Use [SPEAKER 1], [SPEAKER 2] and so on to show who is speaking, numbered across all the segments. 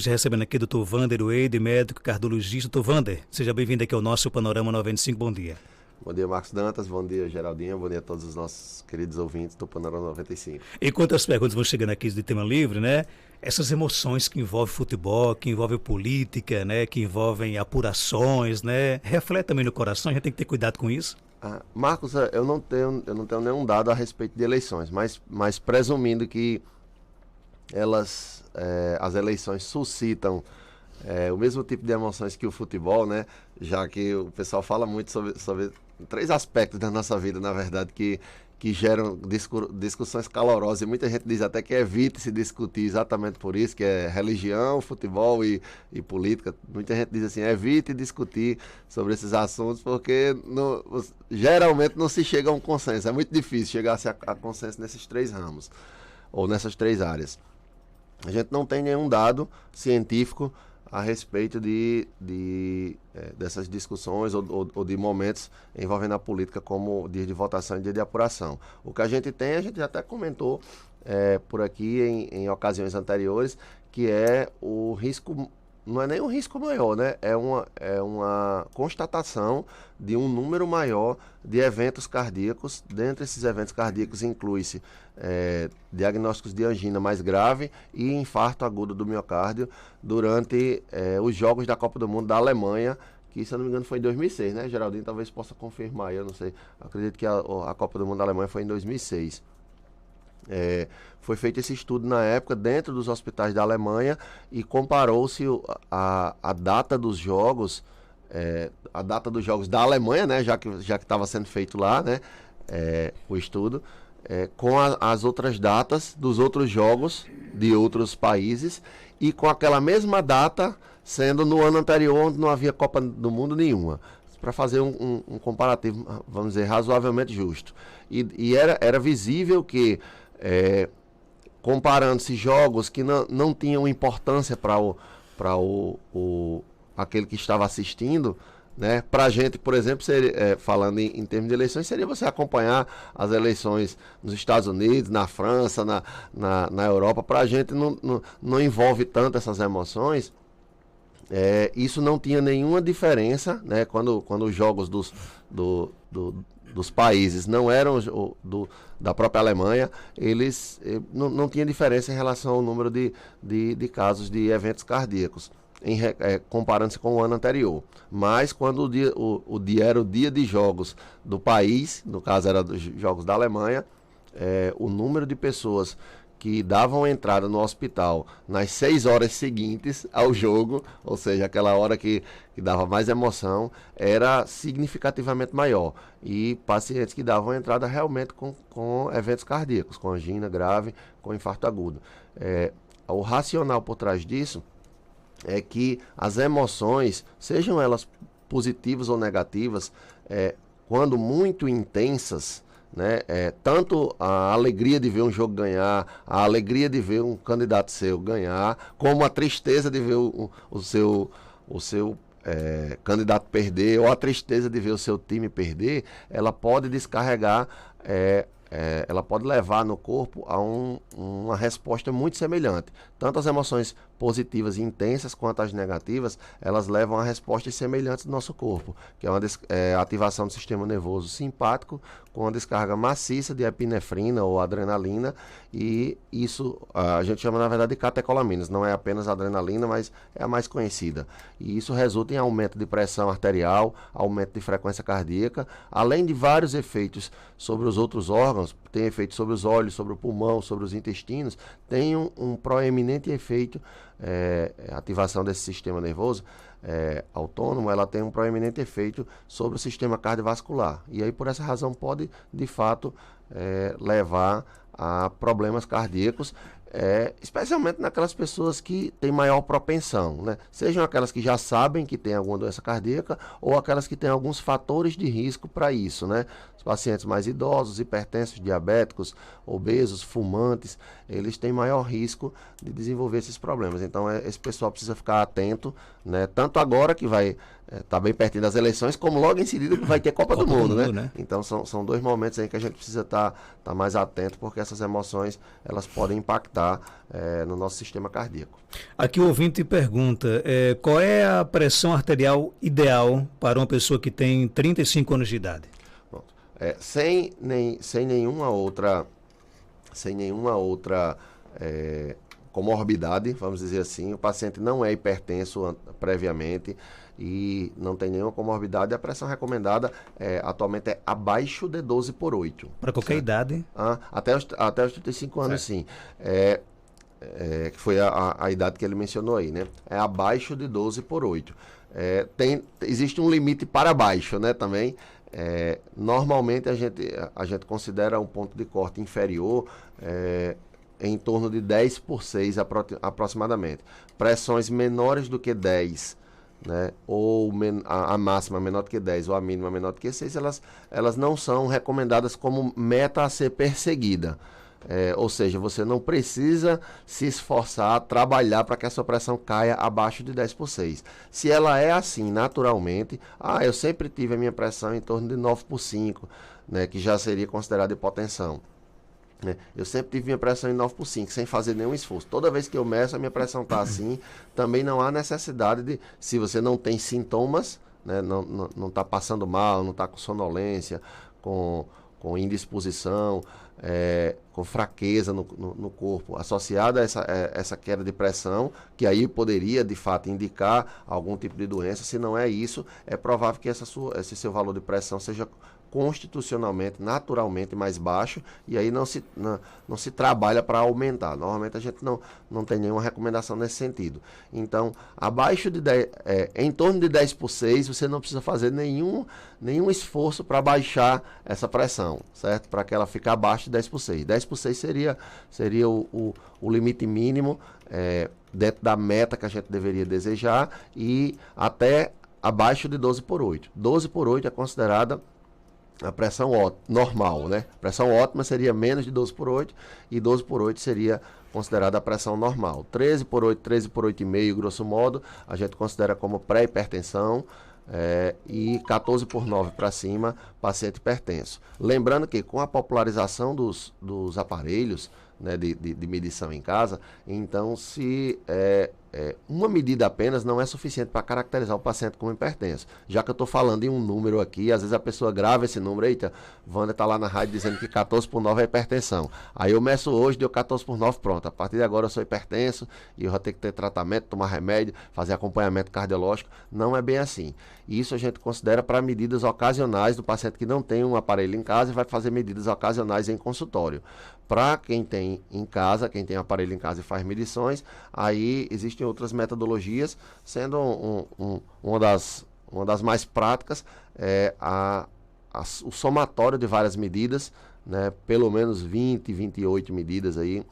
[SPEAKER 1] Já recebendo aqui o Dr. Wander Wade, médico cardiologista. Dr. Wander, seja bem-vindo aqui ao nosso Panorama 95, bom dia.
[SPEAKER 2] Bom dia, Marcos Dantas, bom dia, Geraldinho, bom dia a todos os nossos queridos ouvintes do Panorama 95.
[SPEAKER 1] Enquanto as perguntas vão chegando aqui de tema livre, né? Essas emoções que envolvem futebol, que envolvem política, né? Que envolvem apurações, né? Reflete também no coração, a gente tem que ter cuidado com isso.
[SPEAKER 2] Marcos, eu não tenho nenhum dado a respeito de eleições, mas presumindo que as eleições suscitam o mesmo tipo de emoções que o futebol, né? Já que o pessoal fala muito sobre três aspectos da nossa vida, na verdade, que geram discussões calorosas, e muita gente diz até que evite se discutir exatamente por isso, que é religião, futebol e política. Muita gente diz assim, evite discutir sobre esses assuntos, porque geralmente não se chega a um consenso. É muito difícil chegar a consenso nesses três ramos, ou nessas três áreas. A gente não tem nenhum dado científico a respeito dessas discussões ou de momentos envolvendo a política como dia de votação e dia de apuração. O que a gente tem, a gente já até comentou por aqui em ocasiões anteriores, que é o risco, não é nem um risco maior, né? É uma constatação de um número maior de eventos cardíacos. Dentre esses eventos cardíacos inclui-se diagnósticos de angina mais grave e infarto agudo do miocárdio durante os Jogos da Copa do Mundo da Alemanha, que, se eu não me engano, foi em 2006, né? Geraldinho talvez possa confirmar, eu não sei. Acredito que a Copa do Mundo da Alemanha foi em 2006. Foi feito esse estudo na época dentro dos hospitais da Alemanha e comparou-se a data dos jogos, da Alemanha, né, já que estava sendo feito lá, né, o estudo, com as outras datas dos outros jogos de outros países e com aquela mesma data sendo no ano anterior, onde não havia Copa do Mundo nenhuma, para fazer um comparativo, vamos dizer, razoavelmente justo. E era visível que comparando-se jogos que não tinham importância para aquele que estava assistindo, né? Para a gente, por exemplo, falando em termos de eleições, seria você acompanhar as eleições nos Estados Unidos, na França, na Europa. Para a gente não envolve tanto essas emoções. Isso não tinha nenhuma diferença, né? Quando os jogos dos países não eram da própria Alemanha, eles não tinha diferença em relação ao número de casos de eventos cardíacos, comparando-se com o ano anterior. Mas quando o dia era o dia de jogos do país, no caso era dos jogos da Alemanha, o número de pessoas que davam entrada no hospital nas 6 horas seguintes ao jogo, ou seja, aquela hora que dava mais emoção, era significativamente maior. E pacientes que davam entrada realmente com eventos cardíacos, com angina grave, com infarto agudo. O racional por trás disso é que as emoções, sejam elas positivas ou negativas, quando muito intensas, né? Tanto a alegria de ver um jogo ganhar, a alegria de ver um candidato seu ganhar, como a tristeza de ver o seu candidato perder, ou a tristeza de ver o seu time perder, ela pode descarregar, ela pode levar no corpo a uma resposta muito semelhante. Tanto as emoções positivas e intensas quanto as negativas, elas levam a respostas semelhantes do nosso corpo, que é a ativação do sistema nervoso simpático com a descarga maciça de epinefrina ou adrenalina, e isso a gente chama na verdade de catecolaminas, não é apenas adrenalina, mas é a mais conhecida. E isso resulta em aumento de pressão arterial, aumento de frequência cardíaca, além de vários efeitos sobre os outros órgãos. Tem efeito sobre os olhos, sobre o pulmão, sobre os intestinos, tem um proeminente efeito, a ativação desse sistema nervoso autônomo, ela tem um proeminente efeito sobre o sistema cardiovascular. E aí, por essa razão, pode, de fato, levar a problemas cardíacos, especialmente naquelas pessoas que têm maior propensão, né? Sejam aquelas que já sabem que têm alguma doença cardíaca ou aquelas que têm alguns fatores de risco para isso, né? Os pacientes mais idosos, hipertensos, diabéticos, obesos, fumantes, eles têm maior risco de desenvolver esses problemas. Então, esse pessoal precisa ficar atento, né? Tanto agora que vai Tá bem pertinho das eleições, como logo em seguida vai ter Copa do Mundo, né? Então são dois momentos aí que a gente precisa estar mais atento, porque essas emoções elas podem impactar no nosso sistema cardíaco.
[SPEAKER 1] Aqui o ouvinte pergunta, qual é a pressão arterial ideal para uma pessoa que tem 35 anos de idade?
[SPEAKER 2] Pronto. Sem nenhuma outra comorbidade, vamos dizer assim, o paciente não é hipertenso previamente e não tem nenhuma comorbidade, a pressão recomendada atualmente é abaixo de 12/8.
[SPEAKER 1] Para qualquer idade?
[SPEAKER 2] Até os 35 anos, certo. Sim. Que foi a idade que ele mencionou aí, né? É abaixo de 12/8. Existe um limite para baixo, né, também. Normalmente a gente considera um ponto de corte inferior em torno de 10/6 aproximadamente. Pressões menores do que 10, né, ou a máxima menor do que 10 ou a mínima menor do que 6, elas não são recomendadas como meta a ser perseguida. Ou seja, você não precisa se esforçar, trabalhar para que a sua pressão caia abaixo de 10/6. Se ela é assim, naturalmente, eu sempre tive a minha pressão em torno de 9/5, né, que já seria considerada hipotensão. Eu sempre tive minha pressão em 9/5, sem fazer nenhum esforço. Toda vez que eu meço, a minha pressão está assim. Também não há necessidade de, se você não tem sintomas, né, não está passando mal, não está com sonolência, com indisposição, com fraqueza no corpo, associada a essa queda de pressão, que aí poderia, de fato, indicar algum tipo de doença. Se não é isso, é provável que esse seu valor de pressão seja constitucionalmente, naturalmente mais baixo, e aí não se trabalha para aumentar. Normalmente a gente não tem nenhuma recomendação nesse sentido. Então, abaixo de 10, em torno de 10/6, você não precisa fazer nenhum esforço para baixar essa pressão, certo? Para que ela fique abaixo de 10/6. 10/6 seria o limite mínimo dentro da meta que a gente deveria desejar, e até abaixo de 12/8. 12/8 é considerada a pressão normal, né? A pressão ótima seria menos de 12/8 e 12/8 seria considerada a pressão normal. 13/8, 13/8,5, grosso modo, a gente considera como pré-hipertensão, e 14/9 para cima, paciente hipertenso. Lembrando que com a popularização dos aparelhos, né, de medição em casa, então se uma medida apenas não é suficiente para caracterizar o paciente como hipertenso. Já que eu estou falando em um número aqui, às vezes a pessoa grava esse número, eita, Wander está lá na rádio dizendo que 14/9 é hipertensão. Aí eu meço hoje, deu 14/9, pronto. A partir de agora eu sou hipertenso e eu vou ter que ter tratamento, tomar remédio, fazer acompanhamento cardiológico. Não é bem assim. Isso a gente considera para medidas ocasionais do paciente que não tem um aparelho em casa e vai fazer medidas ocasionais em consultório. Para quem tem em casa, quem tem um aparelho em casa e faz medições, aí existem outras metodologias, sendo uma das mais práticas o somatório de várias medidas, né, pelo menos 20, 28 medidas aí,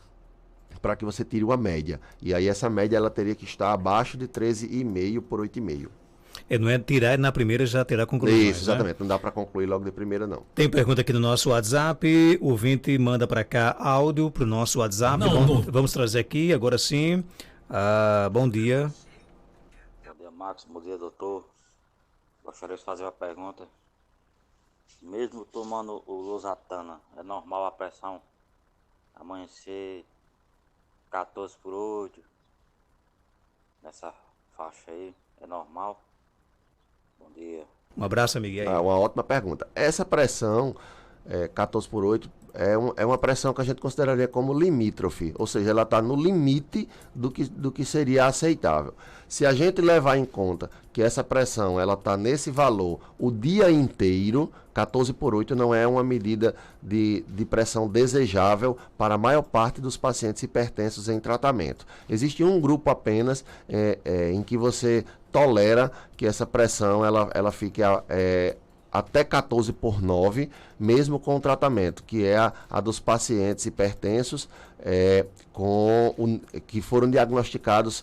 [SPEAKER 2] para que você tire uma média. E aí essa média ela teria que estar abaixo de 13,5 por 8,5.
[SPEAKER 1] Não é tirar na primeira já terá conclusões.
[SPEAKER 2] Isso, exatamente.
[SPEAKER 1] Né?
[SPEAKER 2] Não dá para concluir logo de primeira, não.
[SPEAKER 1] Tem pergunta aqui no nosso WhatsApp. O ouvinte manda para cá áudio para o nosso WhatsApp. Vamos trazer aqui, agora sim. Bom dia.
[SPEAKER 3] Bom dia, Marcos. Bom dia, doutor. Gostaria de fazer uma pergunta. Mesmo tomando o losartana, é normal a pressão amanhecer 14/8? Nessa faixa aí, é normal? Bom dia.
[SPEAKER 1] Um abraço, Miguel.
[SPEAKER 2] Uma ótima pergunta. Essa pressão 14/8 é uma pressão que a gente consideraria como limítrofe, ou seja, ela está no limite do que seria aceitável. Se a gente levar em conta que essa pressão ela está nesse valor o dia inteiro, 14/8 não é uma medida de pressão desejável para a maior parte dos pacientes hipertensos em tratamento. Existe um grupo apenas em que você tolera que essa pressão ela fique até 14/9, mesmo com o tratamento, que é a dos pacientes hipertensos que foram diagnosticados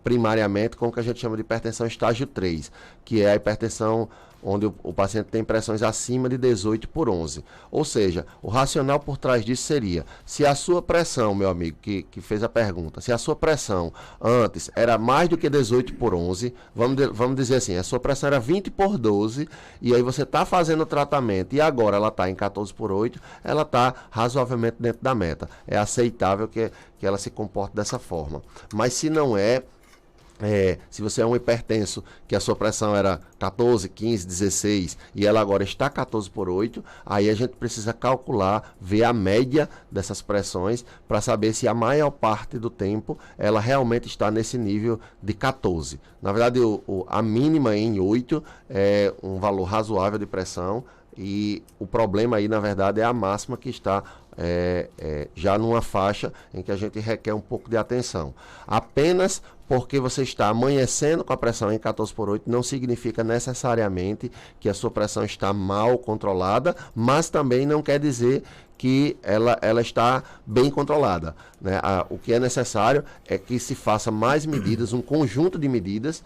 [SPEAKER 2] primariamente com o que a gente chama de hipertensão estágio 3, que é a hipertensão onde o paciente tem pressões acima de 18/11. Ou seja, o racional por trás disso seria, se a sua pressão, meu amigo, que fez a pergunta, se a sua pressão antes era mais do que 18/11, vamos dizer assim, a sua pressão era 20/12, e aí você está fazendo o tratamento e agora ela está em 14/8, ela está razoavelmente dentro da meta. É aceitável que ela se comporte dessa forma. Mas se não se você é um hipertenso, que a sua pressão era 14, 15, 16 e ela agora está 14/8, aí a gente precisa calcular, ver a média dessas pressões para saber se a maior parte do tempo ela realmente está nesse nível de 14. Na verdade, a mínima em 8 é um valor razoável de pressão, e o problema aí, na verdade, é a máxima que está já numa faixa em que a gente requer um pouco de atenção. Apenas porque você está amanhecendo com a pressão em 14/8 não significa necessariamente que a sua pressão está mal controlada, mas também não quer dizer que ela está bem controlada, né? O que é necessário é que se faça mais medidas, um conjunto de medidas,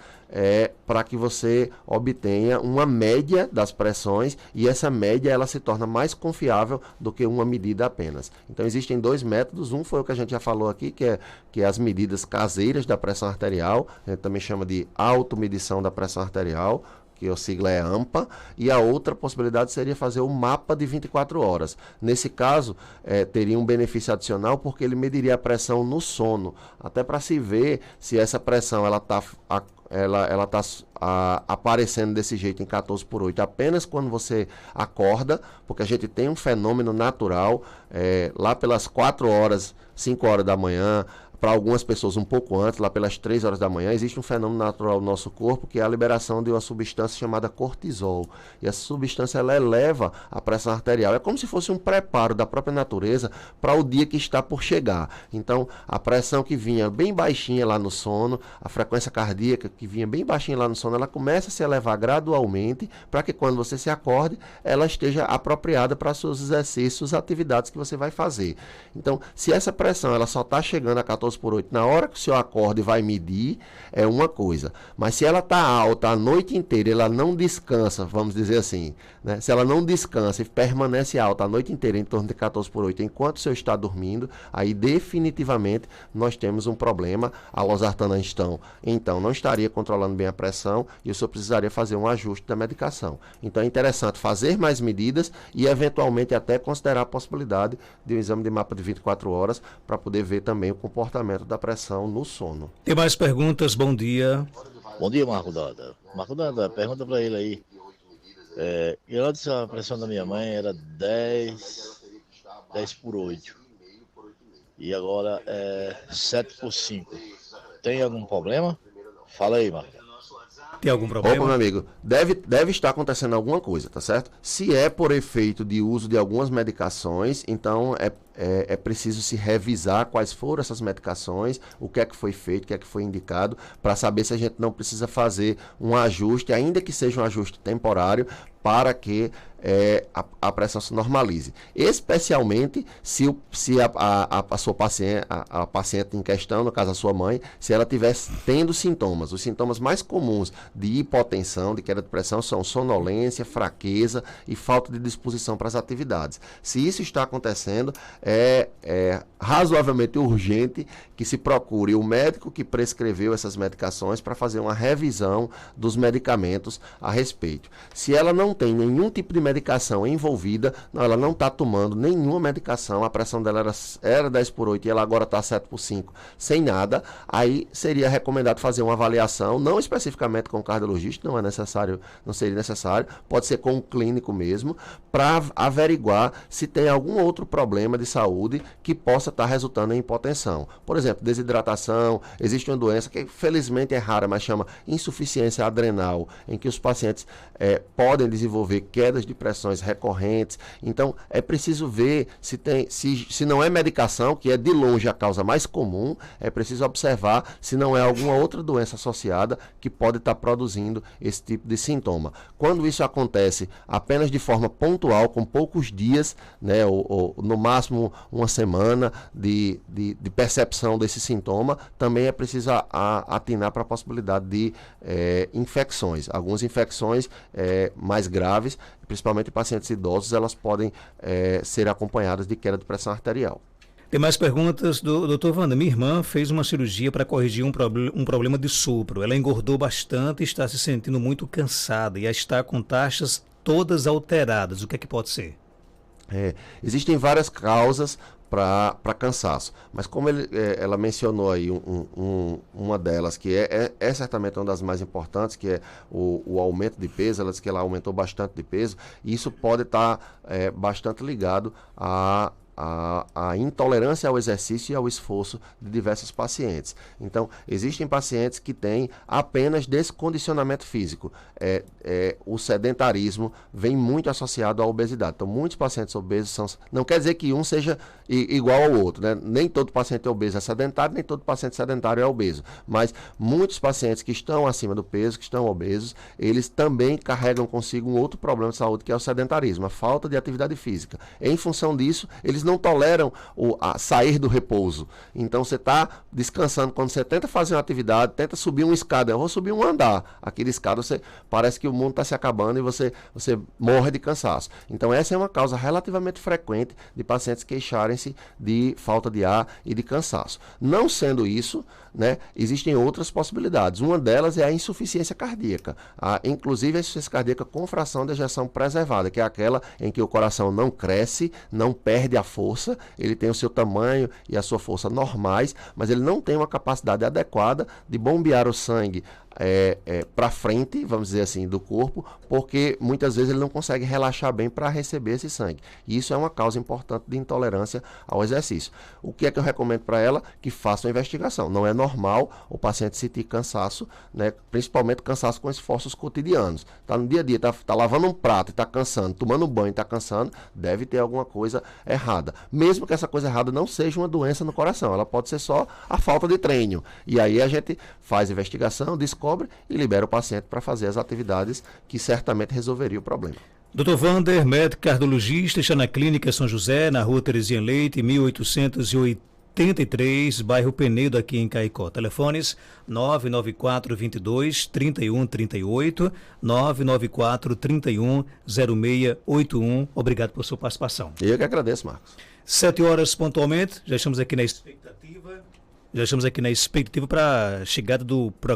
[SPEAKER 2] para que você obtenha uma média das pressões, e essa média ela se torna mais confiável do que uma medida apenas. Então existem dois métodos, um foi o que a gente já falou aqui, que é as medidas caseiras da pressão arterial, a gente também chama de automedição da pressão arterial, que a sigla é AMPA, e a outra possibilidade seria fazer o mapa de 24 horas. Nesse caso, teria um benefício adicional, porque ele mediria a pressão no sono, até para se ver se essa pressão ela está aparecendo desse jeito em 14/8 apenas quando você acorda, porque a gente tem um fenômeno natural, lá pelas 4 horas, 5 horas da manhã, para algumas pessoas um pouco antes, lá pelas 3 horas da manhã, existe um fenômeno natural no nosso corpo, que é a liberação de uma substância chamada cortisol. E essa substância ela eleva a pressão arterial. É como se fosse um preparo da própria natureza para o dia que está por chegar. Então, a pressão que vinha bem baixinha lá no sono, a frequência cardíaca que vinha bem baixinha lá no sono, ela começa a se elevar gradualmente, para que quando você se acorde, ela esteja apropriada para seus exercícios, atividades que você vai fazer. Então, se essa pressão ela só está chegando a 14/8 na hora que o senhor acorda e vai medir, é uma coisa. Mas se ela está alta a noite inteira, ela não descansa, vamos dizer assim, né? Se ela não descansa e permanece alta a noite inteira, em torno de 14/8, enquanto o senhor está dormindo, aí definitivamente nós temos um problema. A losartana então não estaria controlando bem a pressão, e o senhor precisaria fazer um ajuste da medicação. Então é interessante fazer mais medidas e eventualmente até considerar a possibilidade de um exame de mapa de 24 horas para poder ver também o comportamento da pressão no sono.
[SPEAKER 1] Tem mais perguntas? Bom dia.
[SPEAKER 4] Bom dia, Marco Dada. Marco Dada, pergunta para ele aí. E antes a pressão da minha mãe era 10/8. E agora é 7/5. Tem algum problema? Fala aí, Marco.
[SPEAKER 1] Tem algum problema?
[SPEAKER 2] Opa, meu amigo, deve estar acontecendo alguma coisa, tá certo? Se é por efeito de uso de algumas medicações, então é preciso se revisar quais foram essas medicações, o que é que foi feito, o que é que foi indicado, para saber se a gente não precisa fazer um ajuste, ainda que seja um ajuste temporário, para que a pressão se normalize. Especialmente se a sua paciente, a paciente em questão, no caso a sua mãe, se ela estiver tendo sintomas. Os sintomas mais comuns de hipotensão, de queda de pressão, são sonolência, fraqueza e falta de disposição para as atividades. Se isso está acontecendo, é razoavelmente urgente que se procure o médico que prescreveu essas medicações para fazer uma revisão dos medicamentos a respeito. Se ela não tem nenhum tipo de medicação envolvida, ela não está tomando nenhuma medicação, a pressão dela era 10/8 e ela agora está 7/5, sem nada, aí seria recomendado fazer uma avaliação, não especificamente com o cardiologista, não seria necessário, pode ser com um clínico mesmo, para averiguar se tem algum outro problema de saúde que possa estar resultando em hipotensão. Por exemplo, desidratação, existe uma doença que felizmente é rara, mas chama insuficiência adrenal, em que os pacientes podem desenvolver quedas de pressões recorrentes. Então, é preciso ver se não é medicação, que é de longe a causa mais comum, é preciso observar se não é alguma outra doença associada que pode estar produzindo esse tipo de sintoma. Quando isso acontece apenas de forma pontual, com poucos dias, né, ou no máximo uma semana de percepção desse sintoma, também é preciso atinar para a possibilidade de infecções. Algumas infecções mais graves, principalmente em pacientes idosos, elas podem ser acompanhadas de queda de pressão arterial.
[SPEAKER 1] Tem mais perguntas do Dr. Wander. Minha irmã fez uma cirurgia para corrigir um problema de sopro. Ela engordou bastante e está se sentindo muito cansada e está com taxas todas alteradas. O que é que pode ser?
[SPEAKER 2] Existem várias causas para cansaço, mas como ela mencionou aí uma delas, que é certamente uma das mais importantes, que é o aumento de peso. Ela disse que ela aumentou bastante de peso, e isso pode estar bastante ligado a intolerância ao exercício e ao esforço de diversos pacientes. Então, existem pacientes que têm apenas descondicionamento físico. O sedentarismo vem muito associado à obesidade. Então, muitos pacientes obesos não quer dizer que um seja igual ao outro, né? Nem todo paciente obeso é sedentário, nem todo paciente sedentário é obeso. Mas muitos pacientes que estão acima do peso, que estão obesos, eles também carregam consigo um outro problema de saúde, que é o sedentarismo, a falta de atividade física. Em função disso, eles não toleram a sair do repouso. Então você está descansando, quando você tenta fazer uma atividade, tenta subir uma escada, eu vou subir um andar, aquele escada parece que o mundo está se acabando e você morre de cansaço. Então essa é uma causa relativamente frequente de pacientes queixarem-se de falta de ar e de cansaço. Não sendo isso, né, existem outras possibilidades. Uma delas é a insuficiência cardíaca, inclusive a insuficiência cardíaca com fração de ejeção preservada, que é aquela em que o coração não cresce, não perde a força, ele tem o seu tamanho e a sua força normais, mas ele não tem uma capacidade adequada de bombear o sangue para frente, vamos dizer assim, do corpo, porque muitas vezes ele não consegue relaxar bem para receber esse sangue. E isso é uma causa importante de intolerância ao exercício. O que é que eu recomendo para ela? Que faça uma investigação. Não é normal o paciente sentir cansaço, né? Principalmente cansaço com esforços cotidianos. Está no dia a dia, está lavando um prato e está cansando, tomando banho e está cansando, deve ter alguma coisa errada. Mesmo que essa coisa errada não seja uma doença no coração, ela pode ser só a falta de treino. E aí a gente faz investigação, descobre e libera o paciente para fazer as atividades que certamente resolveria o problema.
[SPEAKER 1] Dr. Wander, médico cardiologista, está na Clínica São José, na Rua Terezinha Leite, 1883, bairro Penedo, aqui em Caicó. Telefones 994-22-3138, 994-31-0681. Obrigado por sua participação.
[SPEAKER 2] Eu que agradeço, Marcos.
[SPEAKER 1] 7 horas pontualmente, já estamos aqui na expectativa para a chegada do programa.